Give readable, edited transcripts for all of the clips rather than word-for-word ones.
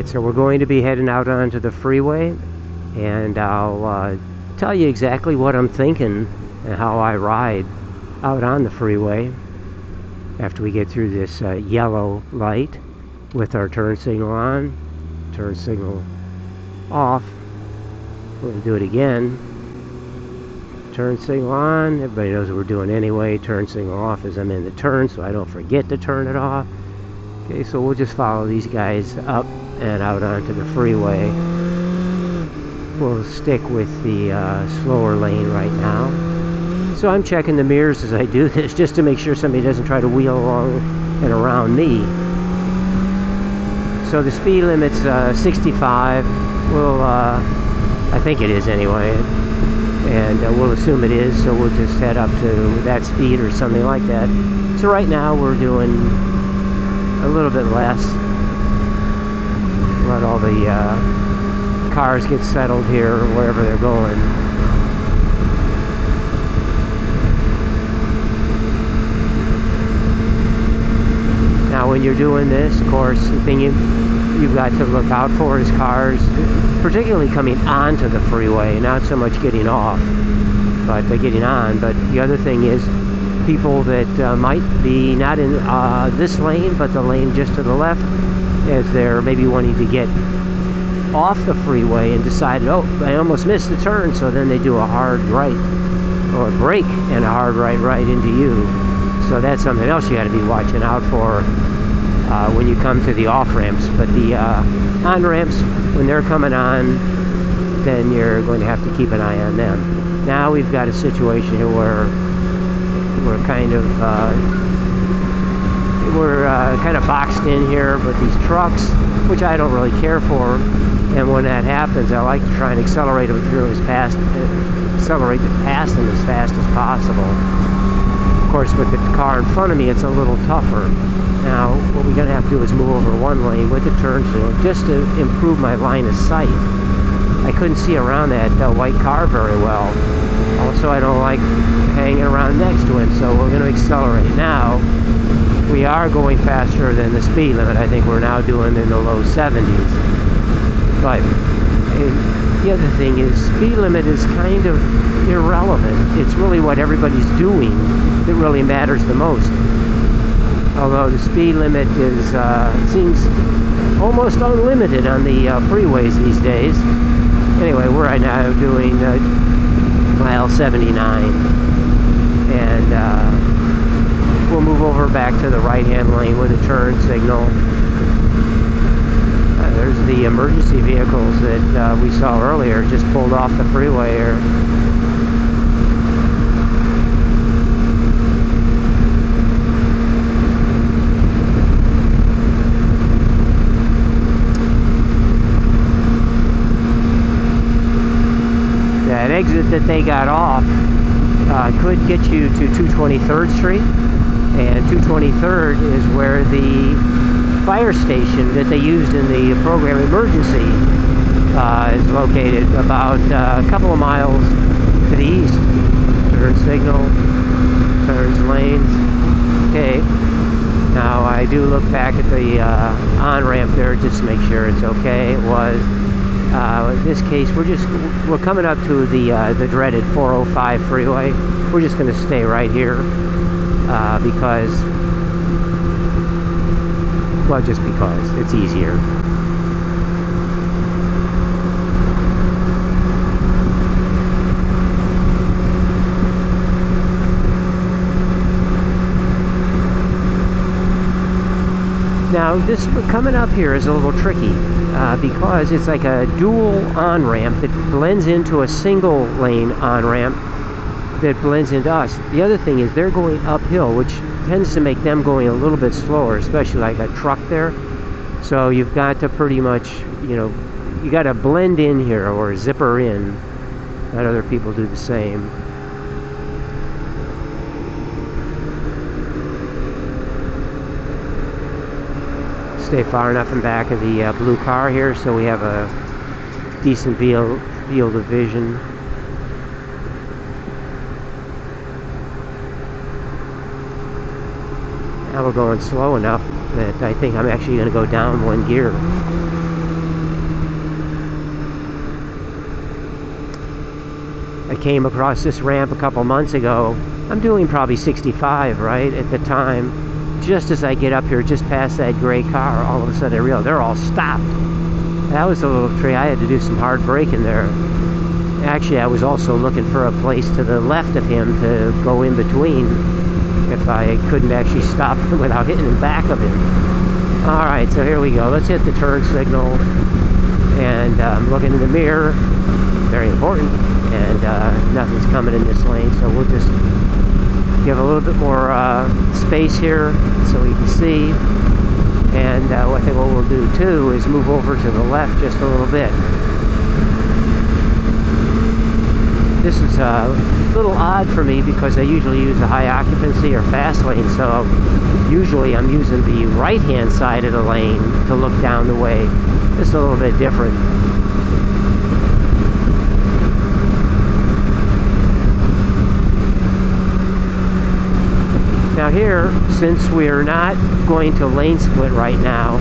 Alright, so we're going to be heading out onto the freeway, and I'll tell you exactly what I'm thinking and how I ride out on the freeway after we get through this yellow light with our turn signal on, turn signal off. We're going to do it again. Turn signal on, everybody knows what we're doing anyway. Turn signal off as I'm in the turn, so I don't forget to turn it off. Okay, so we'll just follow these guys up and out onto the freeway. We'll stick with the slower lane right now. So I'm checking the mirrors as I do this just to make sure somebody doesn't try to wheel along and around me. So the speed limit's 65. We'll, I think it is anyway, and we'll assume it is, so we'll just head up to that speed or something like that. So right now we're doing a little bit less. Let all the cars get settled here wherever they're going. Now when you're doing this, of course, the thing you've got to look out for is cars, particularly coming onto the freeway, not so much getting off, but getting on. But the other thing is people that might be not in this lane, but the lane just to the left, as they're maybe wanting to get off the freeway and decided, oh, I almost missed the turn, so then they do a hard right, or a brake and a hard right into you. So that's something else you got to be watching out for when you come to the off-ramps. But the on-ramps, when they're coming on, then you're going to have to keep an eye on them. Now we've got a situation here where we're kind of boxed in here with these trucks, which I don't really care for. And when that happens, I like to try and accelerate them through accelerate past them as fast as possible. Of course, with the car in front of me, it's a little tougher. Now, what we're going to have to do is move over one lane with the turn signal just to improve my line of sight. I couldn't see around that white car very well. Also, I don't like hanging around next to him, so we're going to accelerate. Now, we are going faster than the speed limit. I think we're now doing in the low 70s. But the other thing is, speed limit is kind of irrelevant. It's really what everybody's doing that really matters the most. Although the speed limit is seems almost unlimited on the freeways these days. Anyway, we're right now doing mile 79, and we'll move over back to the right-hand lane with a turn signal. There's the emergency vehicles that we saw earlier, just pulled off the freeway here. That exit that they got off could get you to 223rd Street, and 223rd is where the fire station that they used in the program emergency is located, about a couple of miles to the east. Turn signal, turns lanes. Okay, now I do look back at the on-ramp there just to make sure it's okay. It was. In this case, we're coming up to the dreaded 405 freeway. We're just going to stay right here because, well, just because it's easier. Now, this coming up here is a little tricky because it's like a dual on-ramp that blends into a single lane on-ramp that blends into us. The other thing is they're going uphill, which tends to make them going a little bit slower, especially like a truck there. So you've got to pretty much, you got to blend in here or zipper in. Let other people do the same. Stay far enough in back of the blue car here so we have a decent field of vision. Now we're going slow enough that I think I'm actually going to go down one gear. I came across this ramp a couple months ago. I'm doing probably 65, right, at the time. Just as I get up here, just past that gray car, all of a sudden I realize they're all stopped. That was a little trick. I had to do some hard braking there. Actually, I was also looking for a place to the left of him to go in between if I couldn't actually stop him without hitting the back of him. Alright, so here we go. Let's hit the turn signal. And I'm looking in the mirror. Very important. And nothing's coming in this lane, so we'll just give a little bit more space here so we can see. And I think what we'll do too is move over to the left just a little bit. This is a little odd for me because I usually use the high occupancy or fast lane, so usually I'm using the right hand side of the lane to look down the way. This is a little bit different. Now here, since we're not going to lane split right now,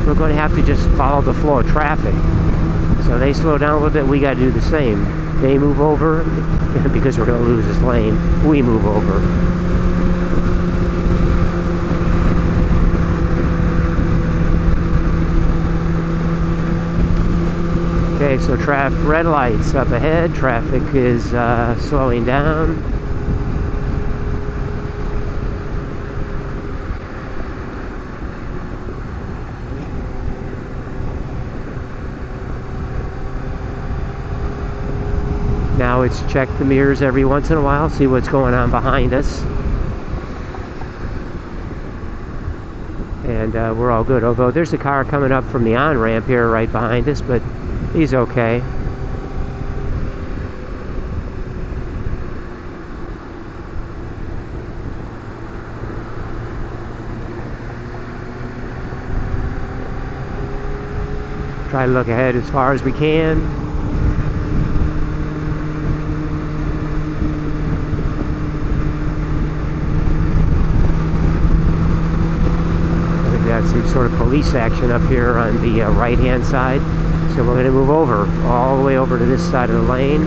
we're going to have to just follow the flow of traffic. So they slow down a little bit, we got to do the same. They move over, because we're going to lose this lane, we move over. Okay, so red lights up ahead, traffic is slowing down. Now it's check the mirrors every once in a while, see what's going on behind us. And we're all good, although there's a car coming up from the on-ramp here right behind us, but he's okay. Try to look ahead as far as we can. Some sort of police action up here on the right hand side, so we're going to move over all the way over to this side of the lane.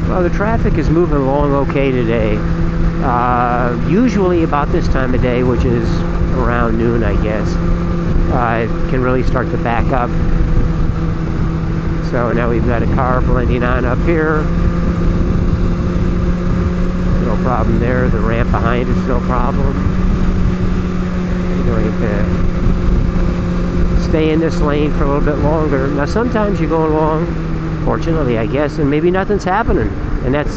Well, the traffic is moving along okay today. Usually about this time of day, which is around noon, I guess, it can really start to back up. So now we've got a car blending on up here. No problem there. The ramp behind is no problem. We're going to stay in this lane for a little bit longer. Now sometimes you're going along, fortunately I guess, and maybe nothing's happening, and that's,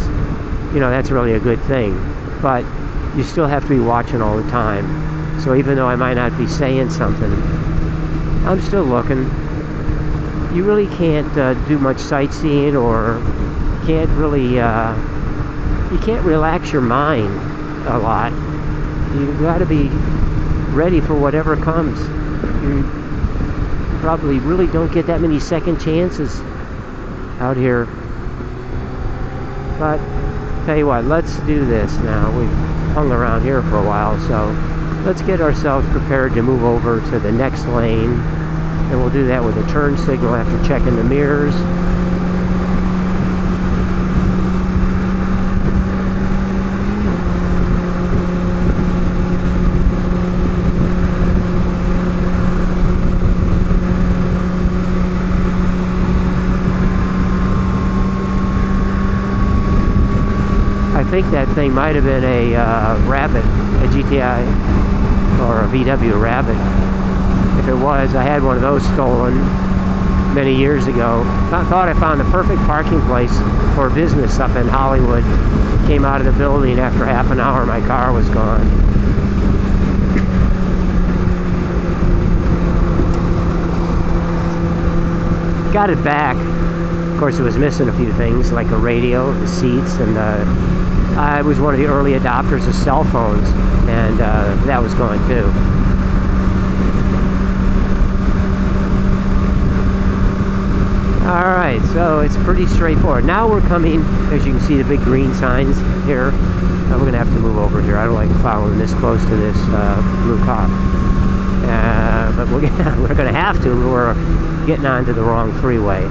you know, that's really a good thing. But you still have to be watching all the time. So even though I might not be saying something, I'm still looking. You really can't do much sightseeing, or can't really, you can't relax your mind a lot. You got to be ready for whatever comes. You probably really don't get that many second chances out here. But tell you what, let's do this now. We've hung around here for a while, so let's get ourselves prepared to move over to the next lane, and we'll do that with a turn signal after checking the mirrors. I think that thing might have been a Rabbit, a GTI, or a VW Rabbit. If it was, I had one of those stolen many years ago. I thought I found the perfect parking place for business up in Hollywood. Came out of the building after half an hour, my car was gone. Got it back. Of course, it was missing a few things, like a radio, the seats, and I was one of the early adopters of cell phones, and that was gone too. So it's pretty straightforward. Now we're coming, as you can see, the big green signs here. We're going to have to move over here. I don't like following this close to this blue car. But we're going to have to. We're getting onto the wrong freeway.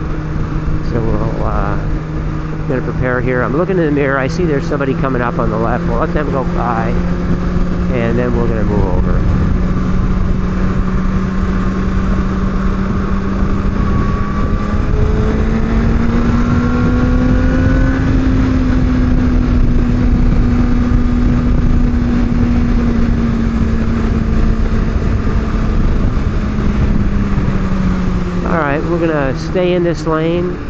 So we'll going to prepare here. I'm looking in the mirror. I see there's somebody coming up on the left. We'll let them go by, and then we're going to move over. Alright, we're going to stay in this lane.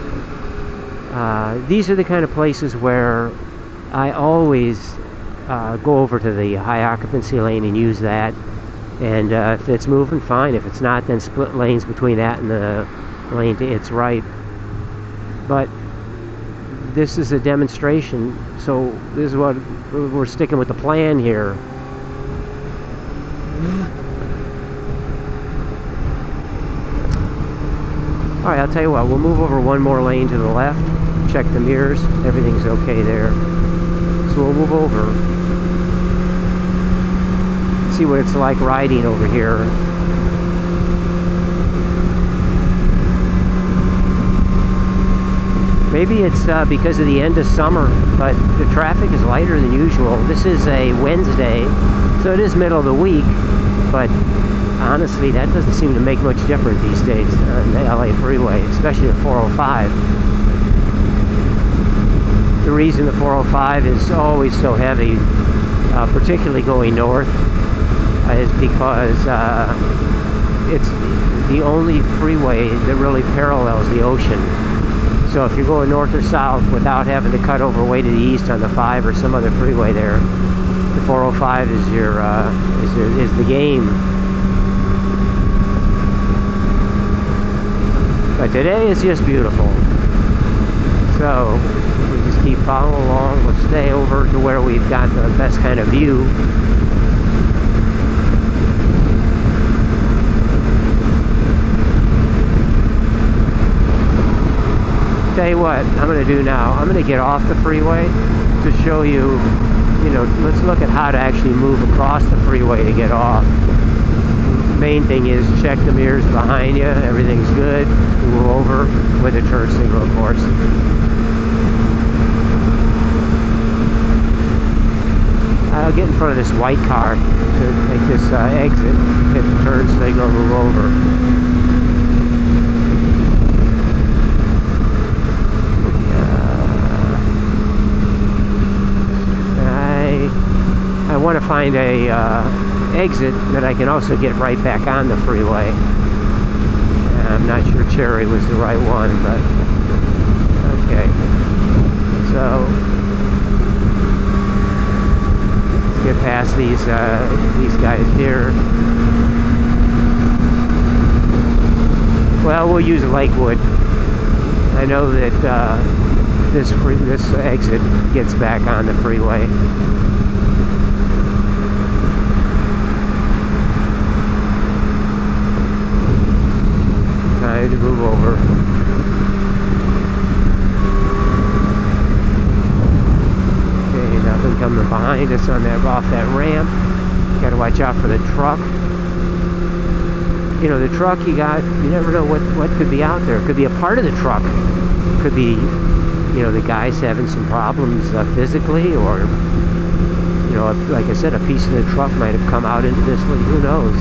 These are the kind of places where I always go over to the high occupancy lane and use that. And if it's moving, fine. If it's not, then split lanes between that and the lane to its right. But this is a demonstration, so this is what we're sticking with the plan here. Alright, I'll tell you what, we'll move over one more lane to the left, check the mirrors, everything's okay there. So we'll move over, see what it's like riding over here. Maybe it's because of the end of summer, but the traffic is lighter than usual. This is a Wednesday, so it is middle of the week, but honestly, that doesn't seem to make much difference these days on the LA freeway, especially the 405. The reason the 405 is always so heavy, particularly going north, is because it's the only freeway that really parallels the ocean. So if you're going north or south without having to cut over way to the east on the 5 or some other freeway there, the 405 is is the game. But today is just beautiful. So we just keep following along. We'll stay over to where we've got the best kind of view. Tell you what I'm going to do now. I'm going to get off the freeway to show you, let's look at how to actually move across the freeway to get off. Main thing is check the mirrors behind you, everything's good, move over with a turn signal, of course. I'll get in front of this white car to make this exit, hit the turn signal, move over. I want to find a exit that I can also get right back on the freeway. I'm not sure Cherry was the right one, but okay. So let's get past these guys here. Well, we'll use Lakewood. I know that this exit gets back on the freeway. To move over. Okay, nothing coming behind us off that ramp. Got to watch out for the truck. The truck you never know what could be out there. It could be a part of the truck. It could be, the guy's having some problems physically, or like I said, a piece of the truck might have come out into this. Who knows?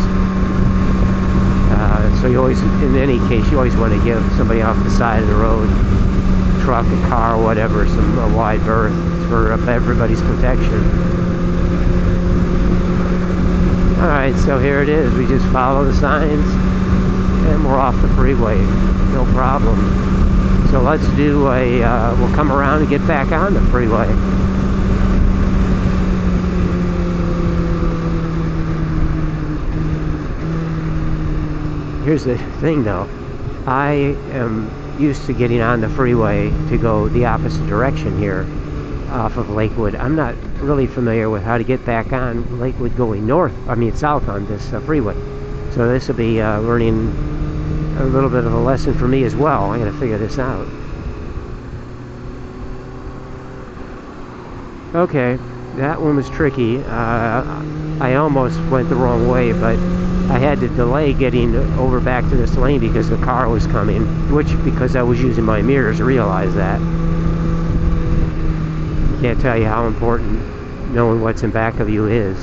So you always, in any case, you always want to give somebody off the side of the road, truck, a car, whatever, a wide berth for everybody's protection. Alright, so here it is. We just follow the signs and we're off the freeway. No problem. So let's do we'll come around and get back on the freeway. Here's the thing though, I am used to getting on the freeway to go the opposite direction here off of Lakewood. I'm not really familiar with how to get back on Lakewood going south on this freeway. So this will be learning a little bit of a lesson for me as well. I gotta figure this out. Okay, that one was tricky. I almost went the wrong way, but I had to delay getting over back to this lane because the car was coming, which, because I was using my mirrors, realized that. Can't tell you how important knowing what's in back of you is.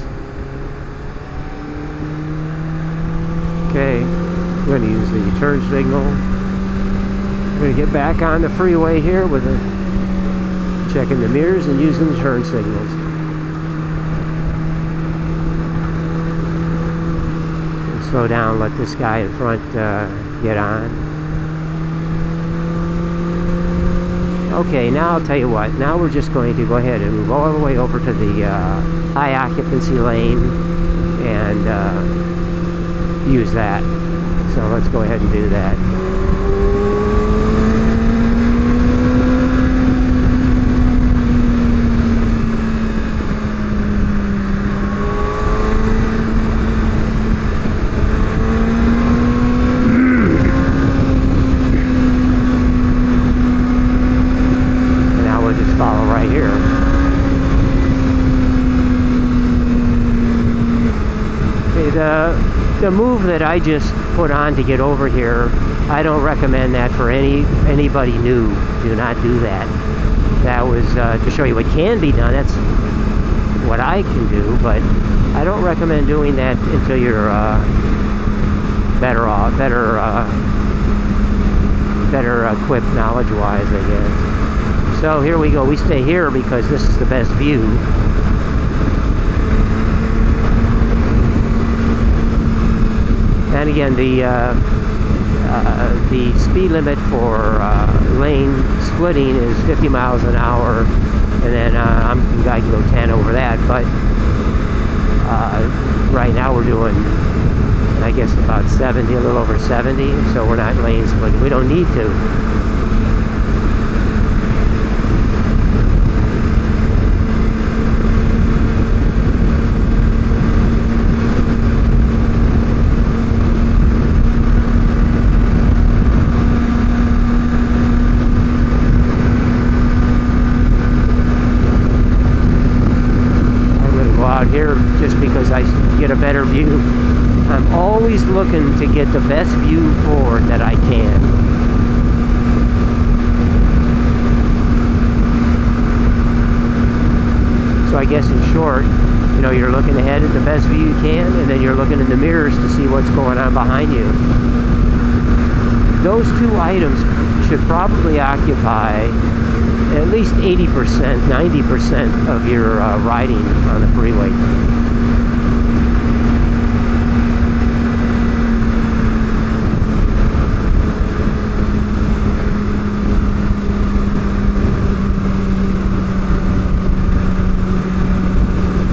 Okay, I'm going to use the turn signal. I'm going to get back on the freeway here with checking the mirrors and using the turn signals. Slow down, let this guy in front get on. Okay, now I'll tell you what. Now we're just going to go ahead and move all the way over to the high occupancy lane and use that. So let's go ahead and do that. The move that I just put on to get over here, I don't recommend that for anybody new. Do not do that. That was to show you what can be done. That's what I can do, but I don't recommend doing that until you're better equipped knowledge-wise, I guess. So here we go. We stay here because this is the best view. And again, the speed limit for lane splitting is 50 miles an hour, and then I can go 10 over that. But right now we're doing, I guess, about 70, a little over 70. So we're not lane splitting. We don't need to. Here just because I get a better view. I'm always looking to get the best view forward that I can. So I guess in short, you know, you're looking ahead at the best view you can, and then you're looking in the mirrors to see what's going on behind you. Those two items should probably occupy at least 80%, 90% of your riding on the freeway.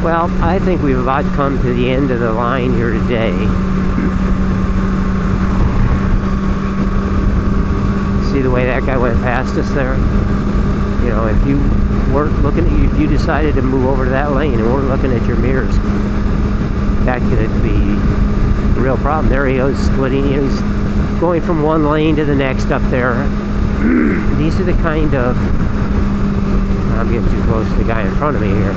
Well, I think we've about come to the end of the line here today. See the way that guy went past us there? You know, if you weren't looking at you, if you decided to move over to that lane and weren't looking at your mirrors, that could be a real problem. There he goes, splitting. You know, he's going from one lane to the next up there. These are the kind of, I'm getting too close to the guy in front of me here.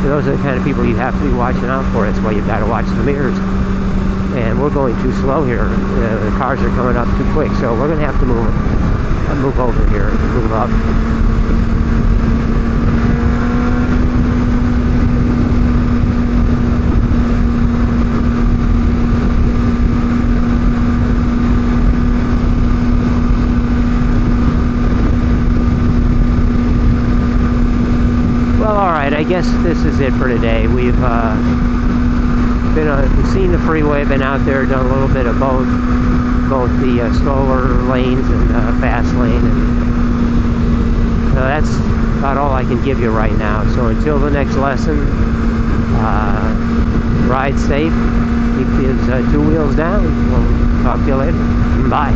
Those are the kind of people you have to be watching out for. That's why you've got to watch the mirrors. And we're going too slow here. The cars are coming up too quick, so we're going to have to move over here, move up. Well, all right. I guess this is it for today. We've seen the freeway, been out there, done a little bit of both the slower lanes and fast lane, and so that's about all I can give you right now. So until the next lesson, ride safe, keep his two wheels down. We'll talk to you later. Bye.